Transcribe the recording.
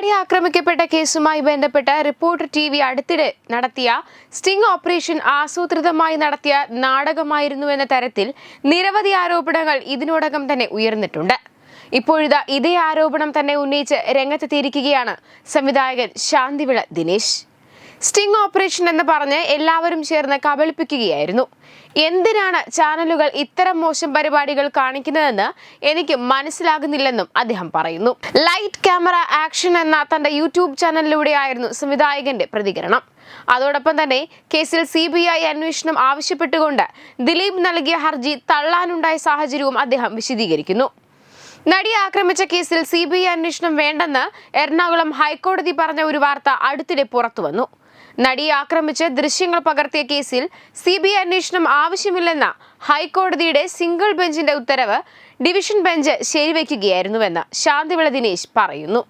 നടി ആക്രമിക്കപ്പെട്ട കേസുമായി ബന്ധപ്പെട്ട് റിപ്പോർട്ടർ ടിവി അടുത്തിടെ നടത്തിയ സ്റ്റിംഗ് ഓപ്പറേഷൻ ആസൂത്രിതമായി നടത്തിയ നാടകമായിരുന്നുവെന്ന തരത്തിൽ നിരവധി ആരോപണങ്ങൾ ഇതിനോടകം തന്നെ ഉയർന്നിട്ടുണ്ട്. ഇപ്പോഴിതാ ഇതേ ആരോപണം തന്നെ ഉന്നയിച്ച് രംഗത്തെത്തിയിരിക്കുകയാണ് സംവിധായകൻ ശാന്തിവിള ദിനേശ്. സ്റ്റിംഗ് ഓപ്പറേഷൻ എന്ന് പറഞ്ഞ് എല്ലാവരും ചേർന്ന് കബളിപ്പിക്കുകയായിരുന്നു. എന്തിനാണ് ചാനലുകൾ ഇത്തരം മോശം പരിപാടികൾ കാണിക്കുന്നതെന്ന് എനിക്ക് മനസ്സിലാകുന്നില്ലെന്നും അദ്ദേഹം പറയുന്നു. ലൈറ്റ് ക്യാമറ ആക്ഷൻ എന്ന തന്റെ യൂട്യൂബ് ചാനലിലൂടെയായിരുന്നു സംവിധായകന്റെ പ്രതികരണം. അതോടൊപ്പം തന്നെ കേസിൽ CBI അന്വേഷണം ആവശ്യപ്പെട്ടുകൊണ്ട് ദിലീപ് നൽകിയ ഹർജി തള്ളാനുണ്ടായ സാഹചര്യവും അദ്ദേഹം വിശദീകരിക്കുന്നു. നടിയെ ആക്രമിച്ച കേസിൽ CBI അന്വേഷണം വേണ്ടെന്ന് എറണാകുളം ഹൈക്കോടതി പറഞ്ഞ ഒരു വാർത്ത അടുത്തിടെ പുറത്തുവന്നു. നടിയെ ആക്രമിച്ച് ദൃശ്യങ്ങൾ പകർത്തിയ കേസിൽ CBI അന്വേഷണം ആവശ്യമില്ലെന്ന ഹൈക്കോടതിയുടെ സിംഗിൾ ബെഞ്ചിന്റെ ഉത്തരവ് ഡിവിഷൻ ബെഞ്ച് ശരിവെക്കുകയായിരുന്നുവെന്ന് ശാന്തിവിള ദിനേശ് പറയുന്നു.